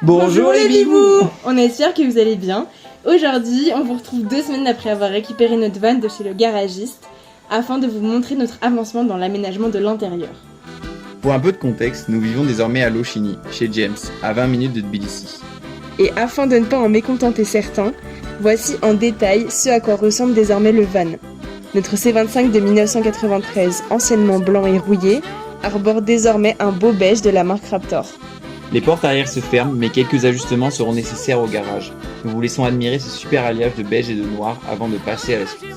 Bonjour les bibous. On espère que vous allez bien. Aujourd'hui, on vous retrouve 2 semaines après avoir récupéré notre van de chez le garagiste afin de vous montrer notre avancement dans l'aménagement de l'intérieur. Pour un peu de contexte, nous vivons désormais à Lochini, chez James, à 20 minutes de Tbilissi. Et afin de ne pas en mécontenter certains, voici en détail ce à quoi ressemble désormais le van. Notre C25 de 1993, anciennement blanc et rouillé, arbore désormais un beau beige de la marque Raptor. Les portes arrière se ferment, mais quelques ajustements seront nécessaires au garage. Nous vous laissons admirer ce super alliage de beige et de noir avant de passer à la suite.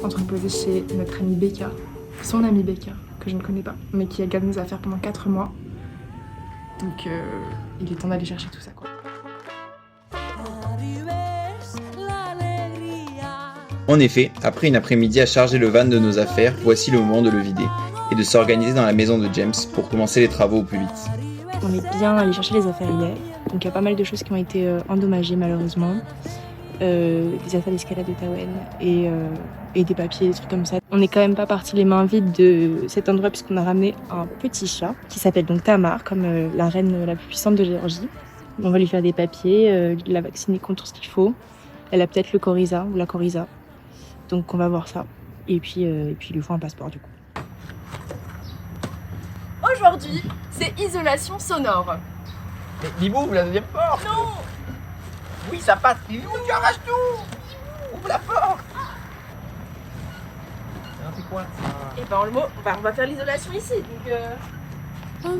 Entreposé chez notre ami Becca, son ami Becca, que je ne connais pas, mais qui a gardé nos affaires pendant 4 mois. Donc il est temps d'aller chercher tout ça, quoi. En effet, après une après-midi à charger le van de nos affaires, voici le moment de le vider et de s'organiser dans la maison de James pour commencer les travaux au plus vite. On est bien allé chercher les affaires hier, donc il y a pas mal de choses qui ont été endommagées malheureusement. Des affaires d'escalade de Tawen et des papiers, des trucs comme ça. On n'est quand même pas parti les mains vides de cet endroit puisqu'on a ramené un petit chat qui s'appelle donc Tamar, comme la reine la plus puissante de Géorgie. On va lui faire des papiers, la vacciner contre ce qu'il faut. Elle a peut-être le coryza ou la coryza, donc on va voir ça. Et puis il lui faut un passeport du coup. Aujourd'hui, c'est isolation sonore. Mais Bibou, la deuxième porte. Non. Oui, ça passe. Bibou, tu arraches tout. Ouvre la porte. C'est quoi ça? Et ben on va faire l'isolation ici. Donc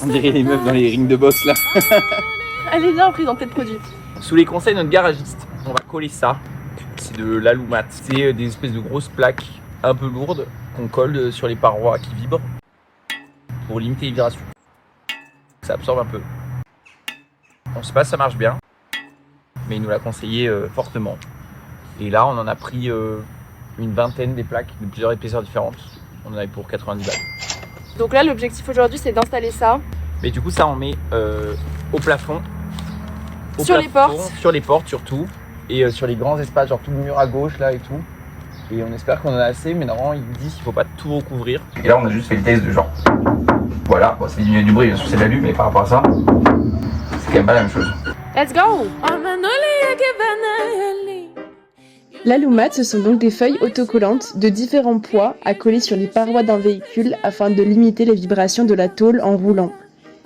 On dirait les meufs dans les rings de boxe là. allez bien présenter le produit. Sous les conseils de notre garagiste, on va coller ça. C'est de l'aloumat. C'est des espèces de grosses plaques un peu lourdes qu'on colle sur les parois qui vibrent pour limiter les vibrations. Ça absorbe un peu. On sait pas si ça marche bien, mais il nous l'a conseillé fortement. Et là, on en a pris une vingtaine des plaques de plusieurs épaisseurs différentes. On en avait pour 90 balles. Donc là l'objectif aujourd'hui c'est d'installer ça. Mais du coup, ça on met au plafond. Sur les portes. Sur les portes surtout. Et sur les grands espaces, genre tout le mur à gauche là et tout. Et on espère qu'on en a assez, mais normalement ils disent qu'il faut pas tout recouvrir. Et là, on a juste fait le test de genre. Voilà, bon, c'est diminué du bruit, bien sûr c'est de la lune, mais par rapport à ça, c'est quand même pas la même chose. Let's go. L'allumat, ce sont donc des feuilles autocollantes de différents poids à coller sur les parois d'un véhicule afin de limiter les vibrations de la tôle en roulant.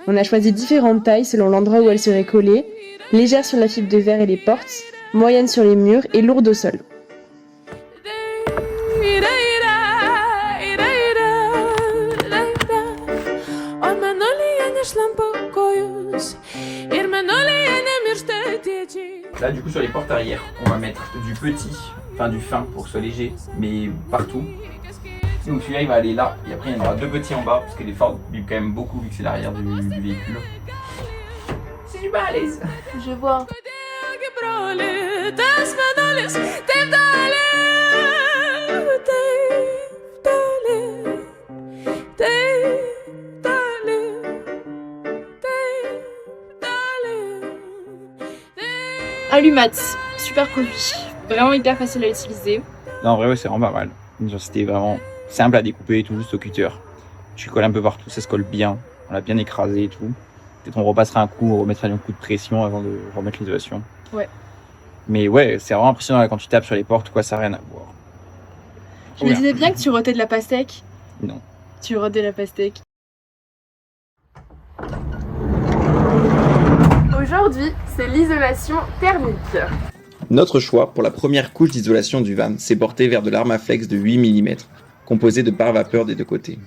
On a choisi différentes tailles selon l'endroit où elles seraient collées, légères sur la fibre de verre et les portes, moyennes sur les murs et lourdes au sol. Là, du coup, sur les portes arrière, on va mettre du petit, enfin du fin pour que ce soit léger, mais partout. Donc celui-là, il va aller là, et après, il y en aura 2 petits en bas, parce que les Ford vibrent quand même beaucoup vu que c'est l'arrière du véhicule. C'est du balèze. Je vois. Allumat, super produit, vraiment hyper facile à utiliser. Non, en vrai, ouais, c'est vraiment pas mal. Genre, c'était vraiment simple à découper et tout, juste au cutter. Tu colles un peu partout, ça se colle bien. On l'a bien écrasé et tout. Peut-être on repassera un coup, on remettra un coup de pression avant de remettre l'isolation. Ouais. Mais ouais, c'est vraiment impressionnant là, quand tu tapes sur les portes, quoi, ça n'a rien à voir. Je me disais bien que tu rotais de la pastèque. Non. Tu rotes de la pastèque. Aujourd'hui, c'est l'isolation thermique. Notre choix pour la première couche d'isolation du van s'est porté vers de l'Armaflex de 8 mm, composé de pare-vapeur des deux côtés.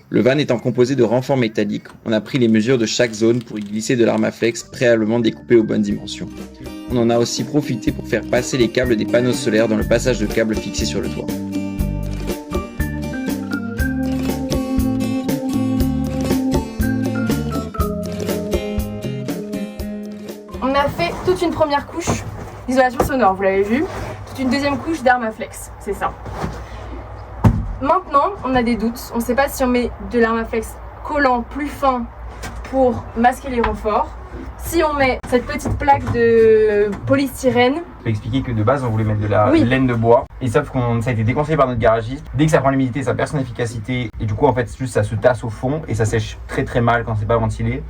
Le van étant composé de renforts métalliques, on a pris les mesures de chaque zone pour y glisser de l'Armaflex préalablement découpé aux bonnes dimensions. On en a aussi profité pour faire passer les câbles des panneaux solaires dans le passage de câbles fixé sur le toit. On a fait toute une première couche d'isolation sonore, vous l'avez vu. Toute une deuxième couche d'Armaflex, c'est ça. Maintenant, on a des doutes. On ne sait pas si on met de l'Armaflex collant plus fin pour masquer les renforts. Si on met cette petite plaque de polystyrène. Je vais expliquer que de base on voulait mettre de la laine de bois et sauf que ça a été déconseillé par notre garagiste. Dès que ça prend l'humidité, ça perd son efficacité et du coup en fait juste ça se tasse au fond et ça sèche très très mal quand c'est pas ventilé.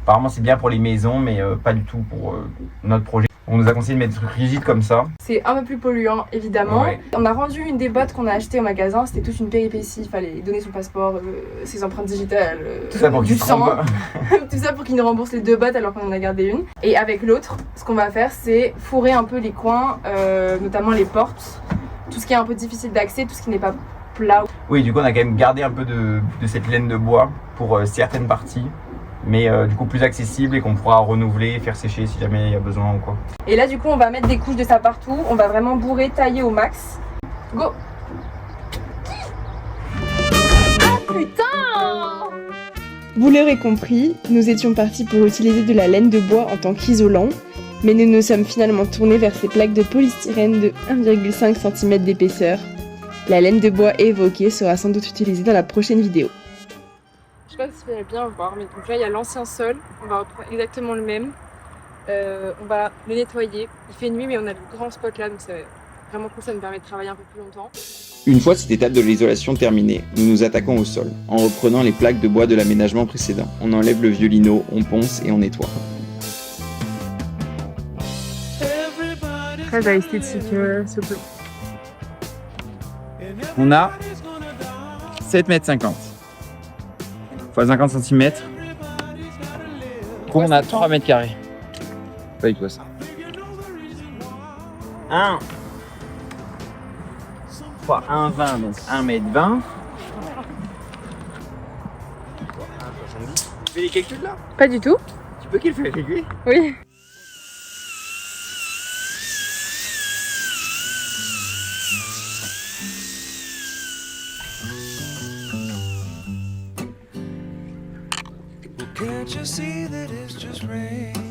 Apparemment c'est bien pour les maisons mais pas du tout pour notre projet. On nous a conseillé de mettre des trucs rigides comme ça. C'est un peu plus polluant évidemment. Ouais. On a rendu une des bottes qu'on a achetées au magasin, c'était toute une péripétie, il fallait donner son passeport, ses empreintes digitales, Tout ça pour du qu'ils se sang. trompent. Tout ça pour qu'ils nous remboursent les 2 bottes alors qu'on en a gardé une. Et avec l'autre, ce qu'on va faire c'est fourrer un peu les coins, notamment les portes, tout ce qui est un peu difficile d'accès, tout ce qui n'est pas plat. Oui, du coup on a quand même gardé un peu de cette laine de bois pour certaines parties. Mais du coup plus accessible et qu'on pourra renouveler, faire sécher si jamais il y a besoin ou quoi. Et là du coup on va mettre des couches de ça partout, on va vraiment bourrer, tailler au max. Go! Ah putain! Vous l'aurez compris, nous étions partis pour utiliser de la laine de bois en tant qu'isolant, mais nous nous sommes finalement tournés vers ces plaques de polystyrène de 1,5 cm d'épaisseur. La laine de bois évoquée sera sans doute utilisée dans la prochaine vidéo. Je sais pas si vous allez bien voir, mais donc là il y a l'ancien sol, on va retrouver exactement le même. On va le nettoyer. Il fait nuit mais on a le grand spot là donc c'est vraiment cool, ça nous permet de travailler un peu plus longtemps. Une fois cette étape de l'isolation terminée, nous nous attaquons au sol, en reprenant les plaques de bois de l'aménagement précédent. On enlève le vieux lino, on ponce et on nettoie. Très esthétique ce plan. On a 7,50 m. Fois 50 cm. On a 3 mètres carrés. Pas du tout ça. 1 fois 1,20 donc 1,20 m. Tu fais les calculs là? Pas du tout. Tu peux qu'il fait les calculs? Oui.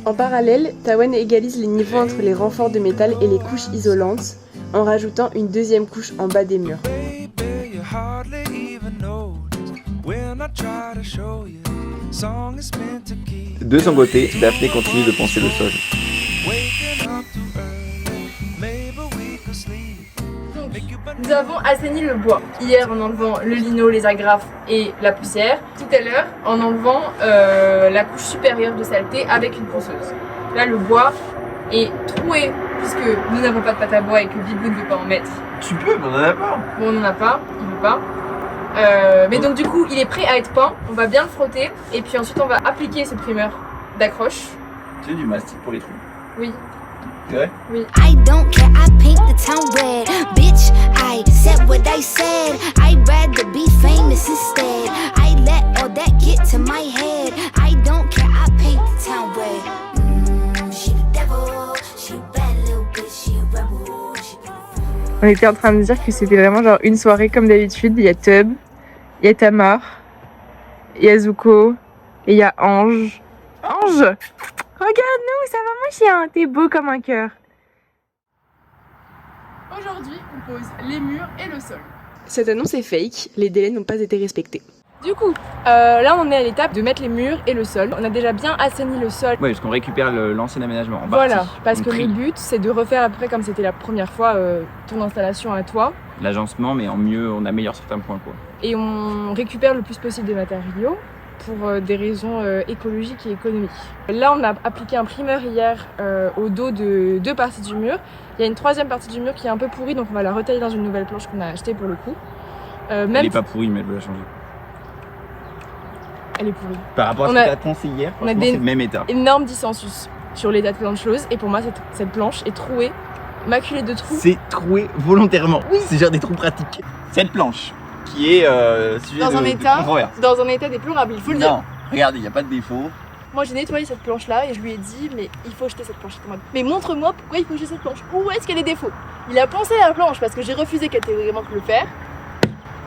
En parallèle, Tawen égalise les niveaux entre les renforts de métal et les couches isolantes, en rajoutant une deuxième couche en bas des murs. De son côté, Daphné continue de poncer le sol. Nous avons assaini le bois. Hier en enlevant le lino, les agrafes et la poussière. Tout à l'heure en enlevant la couche supérieure de saleté avec une ponceuse. Là le bois est troué puisque nous n'avons pas de pâte à bois et que Bibou ne veut pas en mettre. Tu peux, mais on en a pas. Bon, on n'en a pas, il veut pas. Mais donc du coup il est prêt à être peint. On va bien le frotter et puis ensuite on va appliquer ce primeur d'accroche. Tu sais, du mastic pour les trous. Oui. C'est vrai? Oui. I don't care, I paint the town red. Bitch, I said what I said. I'd rather be famous instead. I let all that get to my head. I don't care, I paint the town red. She the devil, she a bad little bitch, she a rebel. On était en train de dire que c'était vraiment genre une soirée comme d'habitude. Il y a Tub, il y a Tamar, il y a Zuko et il y a Ange. Ange! Regarde-nous, ça va mon chien, t'es beau comme un cœur. Aujourd'hui on pose les murs et le sol. Cette annonce est fake, les délais n'ont pas été respectés. Du coup, là on est à l'étape de mettre les murs et le sol. On a déjà bien assaini le sol. Oui, parce qu'on récupère l'ancien aménagement en Voilà, partie. parce On que trie le but c'est de refaire après comme c'était la première fois ton installation à toi. l'agencement, mais en mieux, on améliore certains points, quoi. Et on récupère le plus possible de matériaux pour des raisons écologiques et économiques. Là on a appliqué un primeur hier au dos de 2 parties du mur. Il y a une 3e partie du mur qui est un peu pourrie, donc on va la retailler dans une nouvelle planche qu'on a achetée pour le coup. Elle est pas pourrie, mais elle veut la changer. Elle est pourrie. Par rapport à ce que tu as pensé hier, on a franchement, c'est le même état. Énorme dissensus sur l'état de plein de choses, et pour moi cette planche est trouée, maculée de trous. C'est troué volontairement. Oui. C'est genre des trous pratiques. Cette planche qui est sujet Dans un de état controverse. Dans un état déplorable, il faut le dire. Non, regardez, il n'y a pas de défaut. Moi j'ai nettoyé cette planche là et je lui ai dit mais il faut jeter cette planche. Mais montre-moi pourquoi il faut jeter cette planche. Où est-ce qu'il y a des défauts? Il a pensé à la planche parce que j'ai refusé catégoriquement de le faire.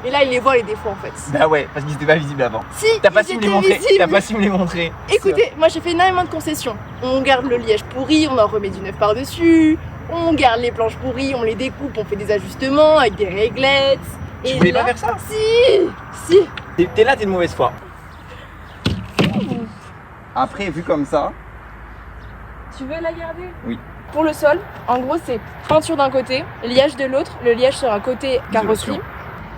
Et là il les voit les défauts en fait. Bah ouais, parce qu'ils étaient pas visibles avant. Si, T'as pas ils su me les étaient montrer. visibles. T'as pas su me les montrer. Écoutez, moi j'ai fait énormément de concessions. On garde le liège pourri, on en remet du neuf par-dessus. On garde les planches pourries, on les découpe, on fait des ajustements avec des réglettes. Tu Et voulais là, pas faire ça? Si. T'es là, t'es de mauvaise foi. Après, vu comme ça, Tu veux la garder? Oui. Pour le sol, en gros c'est peinture d'un côté, liège de l'autre. Le liège sera côté carrosserie.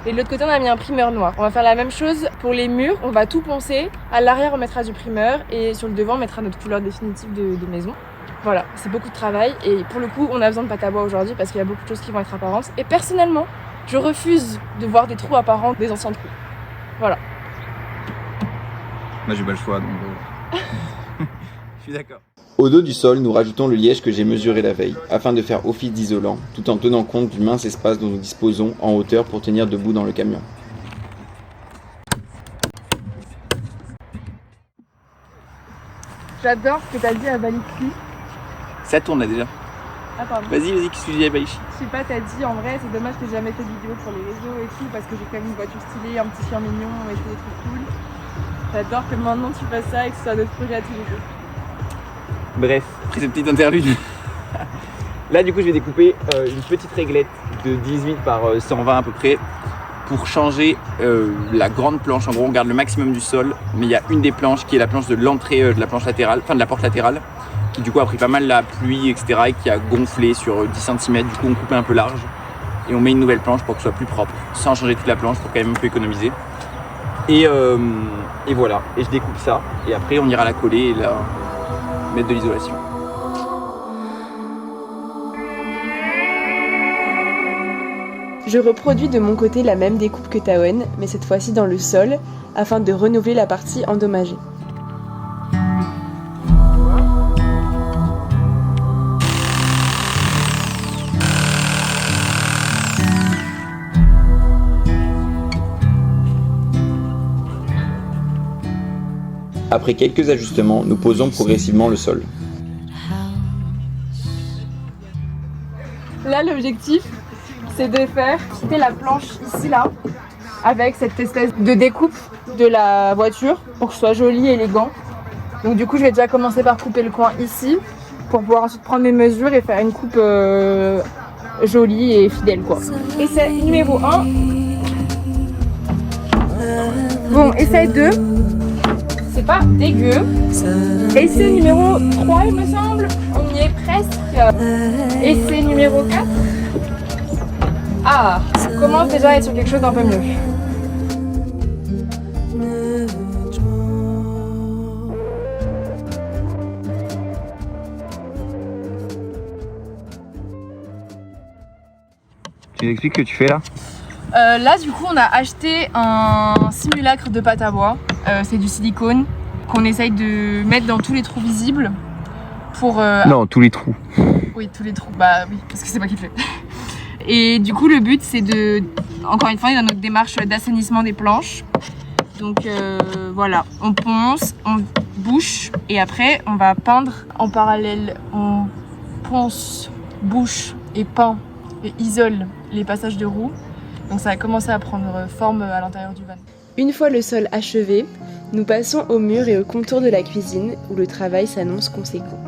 Et de l'autre côté on a mis un primeur noir. On va faire la même chose pour les murs, on va tout poncer. À l'arrière on mettra du primeur et sur le devant on mettra notre couleur définitive de maison. Voilà, c'est beaucoup de travail et pour le coup on a besoin de pâte à bois aujourd'hui parce qu'il y a beaucoup de choses qui vont être apparentes. Et personnellement, je refuse de voir des trous apparents des anciens trous. Voilà. moi j'ai pas le choix donc. Je suis d'accord. Au dos du sol, nous rajoutons le liège que j'ai mesuré la veille, afin de faire office d'isolant, tout en tenant compte du mince espace dont nous disposons en hauteur pour tenir debout dans le camion. J'adore ce que t'as dit à Balikli. Ça tourne là déjà. Ah pardon. Vas-y, qu'est-ce que tu dis à Baïchi? Je sais pas, t'as dit en vrai c'est dommage que j'ai jamais fait de vidéo pour les réseaux et tout parce que j'ai quand même une voiture stylée, un petit chien mignon et tout, des trucs cool. J'adore que maintenant tu fasses ça et que ce soit notre projet à tous les deux. Bref, après cette petite interlude. Là, du coup, je vais découper une petite réglette de 18 par 120 à peu près pour changer la grande planche. En gros, on garde le maximum du sol, mais il y a une des planches qui est la planche de l'entrée de la planche latérale, enfin de la porte latérale, qui du coup a pris pas mal la pluie, etc. et qui a gonflé sur 10 cm. Du coup, on coupe un peu large et on met une nouvelle planche pour que ce soit plus propre, sans changer toute la planche pour quand même un peu économiser. Et voilà, et je découpe ça, et après on ira la coller et la mettre de l'isolation. Je reproduis de mon côté la même découpe que Tawen, mais cette fois-ci dans le sol, afin de renouveler la partie endommagée. Après quelques ajustements, nous posons progressivement le sol. Là l'objectif c'est de faire quitter la planche ici là avec cette espèce de découpe de la voiture pour que ce soit joli et élégant. Donc du coup je vais déjà commencer par couper le coin ici pour pouvoir ensuite prendre mes mesures et faire une coupe jolie et fidèle quoi. Essai numéro 1. Bon, essai 2. C'est pas dégueu. Essai numéro 3 il me semble. On y est presque. Essai numéro 4. Ah, on commence déjà à être sur quelque chose d'un peu mieux. Tu nous expliques ce que tu fais là? Là du coup on a acheté un simulacre de pâte à bois. C'est du silicone qu'on essaye de mettre dans tous les trous visibles pour... Non, tous les trous. Oui, tous les trous. Bah oui, parce que c'est moi qui le fais. Et du coup, le but, c'est de... Encore une fois, on est dans notre démarche d'assainissement des planches. Donc voilà, on ponce, on bouche et après, on va peindre en parallèle. On ponce, bouche et peint et isole les passages de roues. Donc ça va commencer à prendre forme à l'intérieur du van. Une fois le sol achevé, nous passons au mur et au contour de la cuisine où le travail s'annonce conséquent.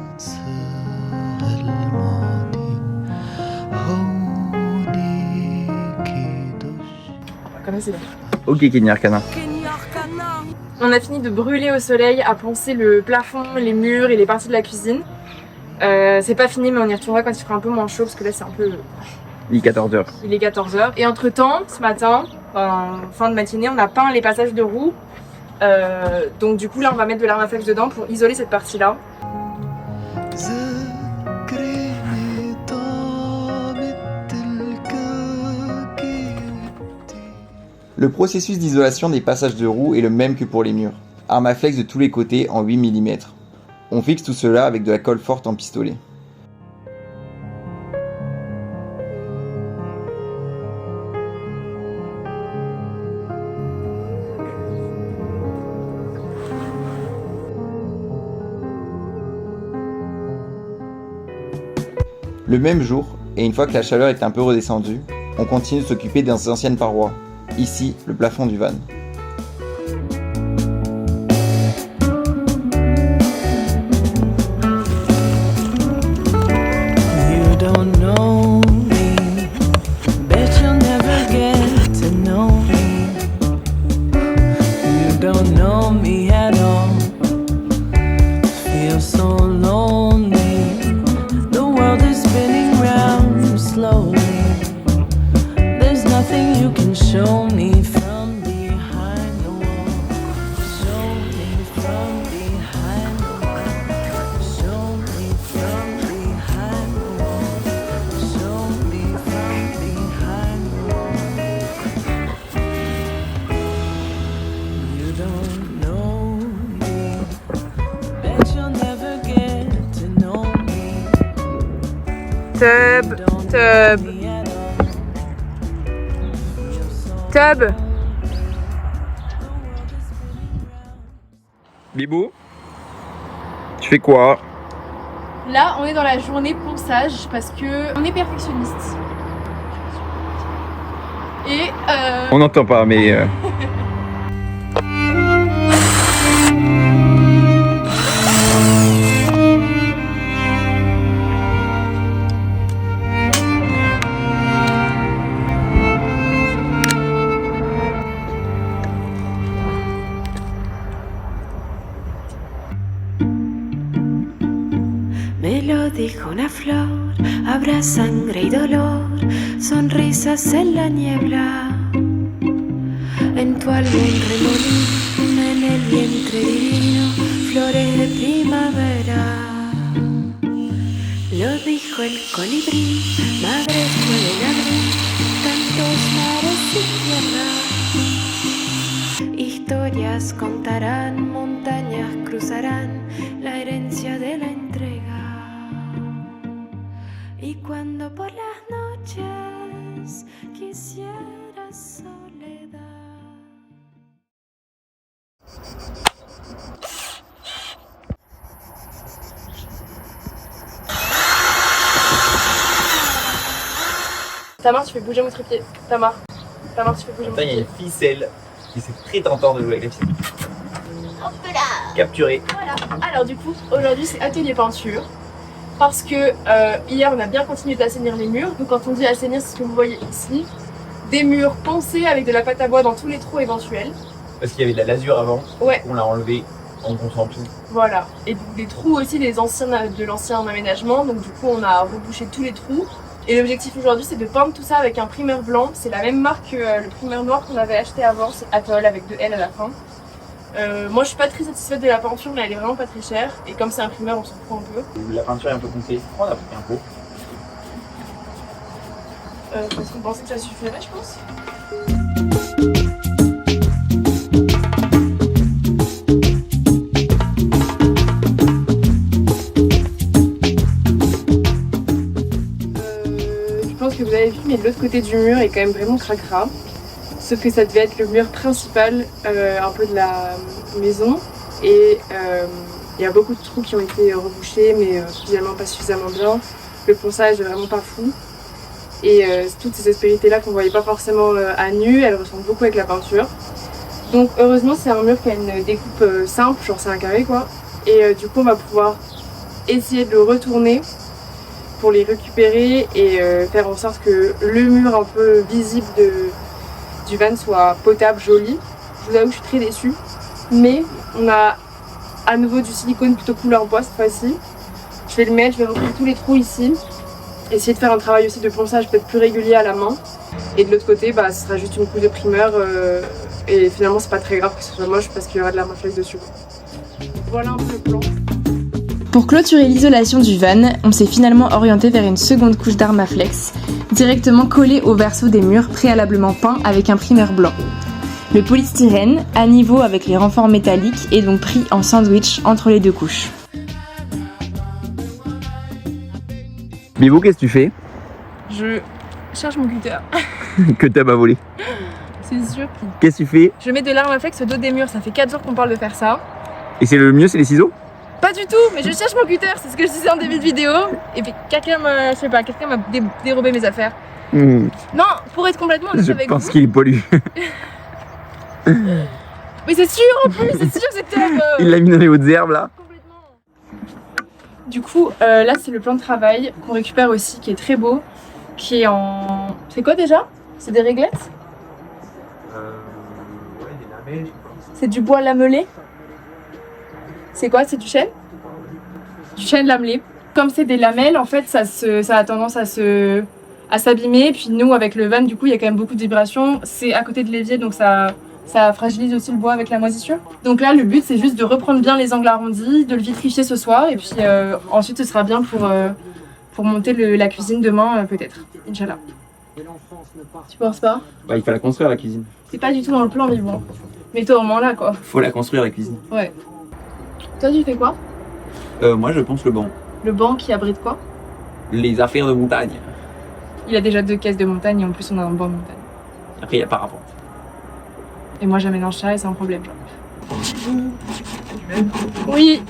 Comme c'est bien. Ok, Kenya Arcana. On a fini de brûler au soleil, à poncer le plafond, les murs et les parties de la cuisine. C'est pas fini, mais on y retournera quand il fera un peu moins chaud parce que là c'est un peu... Il est 14h. Il est 14h. Et entre temps, ce matin, en fin de matinée, on a peint les passages de roues. Donc du coup là on va mettre de l'armaflex dedans pour isoler cette partie là. Le processus d'isolation des passages de roues est le même que pour les murs. Armaflex de tous les côtés en 8 mm. On fixe tout cela avec de la colle forte en pistolet. Le même jour, et une fois que la chaleur est un peu redescendue, on continue de s'occuper des anciennes parois. Ici, le plafond du van. You don't know me, bet you'll never get to know me. You don't know me at all, feel so lonely. The world is spinning round slowly. There's nothing you can show me from behind the wall. Show me from behind the wall. Show me from behind the wall. Show me from behind the wall. You don't know me, bet you'll never get to know me. Tub, Don't tub, know me at all. Feel so tub. Bibou, tu fais quoi? Là, on est dans la journée ponçage parce que on est perfectionniste. Et On n'entend pas, mais... Me lo dijo una flor, habrá sangre y dolor, sonrisas en la niebla. En tu algún remolino, en el vientre divino, flores de primavera. Lo dijo el colibrí, madres pueden abrir tantos mares y tierra. Historias contarán, montañas cruzarán la herencia de la entrega. Y cuando por las noches quisiera soledad. Tamar, tu fais bouger mon trépied. Tamar, tu fais bouger mon Putain, il y a trépied. une ficelle qui c'est très tentant de jouer avec la ficelle. Capturé. Voilà. Alors du coup, aujourd'hui c'est atelier peinture. Parce que hier on a bien continué d'assainir les murs. Donc quand on dit assainir, c'est ce que vous voyez ici. Des murs poncés avec de la pâte à bois dans tous les trous éventuels. Parce qu'il y avait de la lasure avant. Ouais. On l'a enlevé en ponçant tout. Voilà. Et donc, des trous aussi de l'ancien aménagement. Donc du coup on a rebouché tous les trous. Et l'objectif aujourd'hui c'est de peindre tout ça avec un primer blanc. C'est la même marque que le primer noir qu'on avait acheté avant. C'est Atoll avec 2 L à la fin. Moi je suis pas très satisfaite de la peinture mais elle est vraiment pas très chère. Et comme c'est un primer on s'en fout un peu. La peinture est un peu foncée. On a pris un pot. Parce qu'on pensait que ça suffirait je pense. Je pense que vous avez vu mais de l'autre côté du mur est quand même vraiment cracra. Sauf que ça devait être le mur principal un peu de la maison. Et il y a beaucoup de trous qui ont été rebouchés mais finalement pas suffisamment bien. Le ponçage est vraiment pas fou. Et toutes ces aspérités là qu'on voyait pas forcément à nu, elles ressemblent beaucoup avec la peinture. Donc heureusement c'est un mur qui a une découpe simple, genre c'est un carré quoi. Et du coup on va pouvoir essayer de le retourner pour les récupérer et faire en sorte que le mur un peu visible du van soit potable, joli. Je vous avoue que je suis très déçue. Mais on a à nouveau du silicone plutôt couleur bois cette fois-ci. Je vais le mettre, je vais recouvrir tous les trous ici. Essayer de faire un travail aussi de ponçage peut-être plus régulier à la main. Et de l'autre côté, bah, ce sera juste une couche de primeur. Et finalement, c'est pas très grave que ce soit moche parce qu'il y aura de la marflex dessus. Voilà un peu le plan. Pour clôturer l'isolation du van, on s'est finalement orienté vers une seconde couche d'Armaflex, directement collée au verso des murs préalablement peints avec un primer blanc. Le polystyrène, à niveau avec les renforts métalliques, est donc pris en sandwich entre les deux couches. Bibou, qu'est-ce que tu fais? Je cherche mon cutter. Que t'as pas volé. C'est sûr. Qu'est-ce que tu fais? Je mets de l'Armaflex au dos des murs. Ça fait 4 jours qu'on parle de faire ça. Et c'est le mieux, c'est les ciseaux? Pas Pas du tout, mais je cherche mon cutter, c'est ce que je disais en début de vidéo. Et puis quelqu'un m'a dérobé mes affaires. Non, pour être complètement honnête avec vous. qu'il pollue. Mais c'est sûr en plus, c'est sûr, c'était. Il l'a mis dans les hautes herbes là. Du coup, là c'est le plan de travail qu'on récupère aussi, qui est très beau, qui est en. C'est quoi déjà? C'est des réglettes? Ouais, des lamelles, je sais pas. C'est du bois lamelé? C'est quoi? C'est du chêne? Du chêne lamelé. Comme c'est des lamelles, en fait, ça a tendance à s'abîmer. Puis nous, avec le van, du coup, il y a quand même beaucoup de vibrations. C'est à côté de l'évier, donc ça fragilise aussi le bois avec la moisissure. Donc là, le but, c'est juste de reprendre bien les angles arrondis, de le vitrifier ce soir, et puis ensuite, ce sera bien pour monter la cuisine demain, peut-être. Inch'Allah. Tu penses pas? Bah, il faut la construire la cuisine. C'est pas du tout dans le plan, mais bon. Mets-toi au moins là, quoi. Faut la construire la cuisine. Ouais. Toi, tu fais quoi? Moi, je pense le banc. Le banc qui abrite quoi? Les affaires de montagne. Il a déjà 2 caisses de montagne et en plus on a un banc de montagne. Après, il y a parapente. Et moi j'amène un chat et c'est un problème, genre. Oui.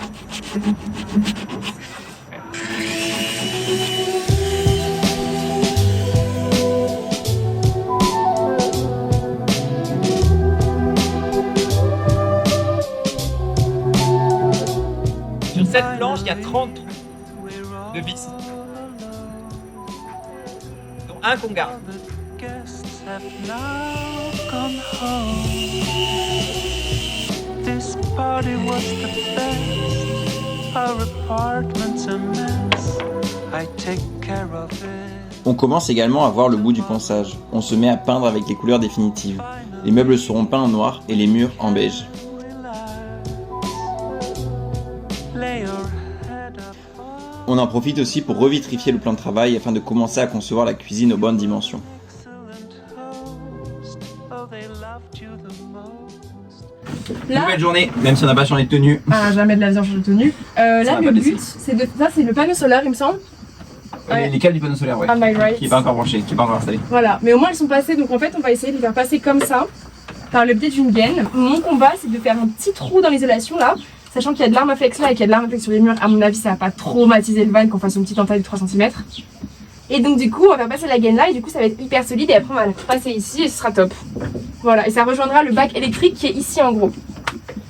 Sur cette planche, il y a 30 trous de vis. Dont un qu'on garde. On commence également à voir le bout du ponçage. On se met à peindre avec les couleurs définitives. Les meubles seront peints en noir et les murs en beige. On en profite aussi pour revitrifier le plan de travail afin de commencer à concevoir la cuisine aux bonnes dimensions. Là, Nouvelle journée, même si on n'a pas changé de tenue. ah, jamais de la viande de tenue. Là, va le pas but, laisser. c'est de. Ça, c'est le panneau solaire, il me semble. Ouais. Les câbles du panneau solaire, ouais. Am I right? Qui n'est pas encore branché, qui n'est pas encore installé. Voilà, mais au moins elles sont passées, donc en fait on va essayer de les faire passer comme ça, par le biais d'une gaine. Mon combat c'est de faire un petit trou dans l'isolation là, sachant qu'il y a de l'armaflex là et qu'il y a de l'armaflex sur les murs. À mon avis ça va pas traumatiser le van qu'on fasse une petite entaille de 3 cm. Et donc du coup on va faire passer la gaine là et du coup ça va être hyper solide et après on va le passer ici et ce sera top. Voilà, et ça rejoindra le bac électrique qui est ici en gros.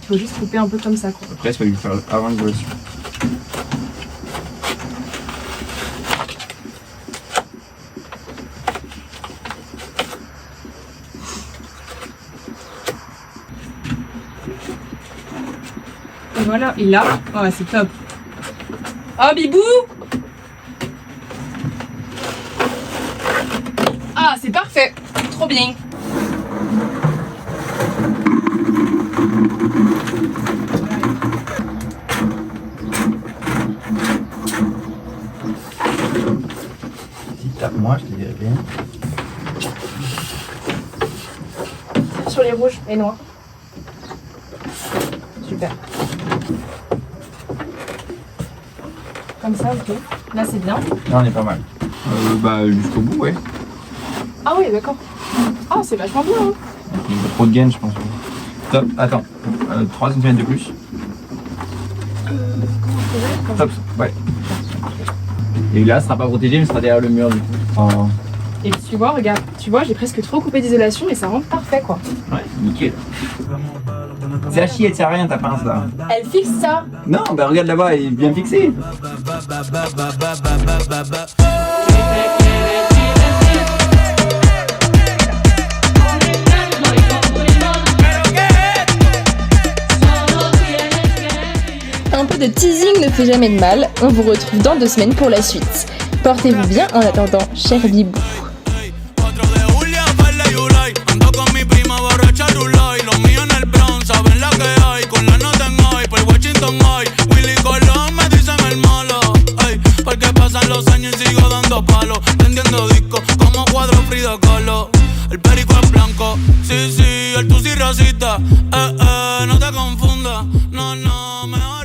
Il faut juste couper un peu comme ça quoi. Après, il faut lui faire avant l'isolation. Et voilà, et là, oh, c'est top. Oh bibou! Ah, c'est parfait, trop bien. Si tape-moi, je te dirai bien. Sur les rouges et noirs. Super. Comme ça, ok. Là, c'est bien. Là, on est pas mal. Bah, jusqu'au bout, ouais. Ah oui, d'accord. Ah, c'est vachement bien. Hein. Il y a pas trop de gaine, je pense. Top, attends. 3 cm de plus. Top, ouais. Et là, ce sera pas protégé, mais ce sera derrière le mur, du coup. Oh. Et tu vois, regarde, tu vois, j'ai presque trop coupé d'isolation et ça rend parfait, quoi. Ouais, nickel. C'est à chier, elle sert à rien ta pince là. Elle fixe ça. Non, bah regarde là-bas, elle est bien fixée. Un peu de teasing ne fait jamais de mal. On vous retrouve dans 2 semaines pour la suite. Portez-vous bien en attendant, cher Bibou. 4 de julio, Perla y Ulay. Ando con mi prima borracha Rulay. Los míos en el Bronx, saben la que hay. Con la nota en high, por Washington High. Willy Colón me dicen el malo. Ey, porque pasan los años y sigo dando palos. Prendiendo discos como cuadro Frida Kahlo. El perico es blanco, sí, sí, el tusi racista. No te confundas, no, mejor.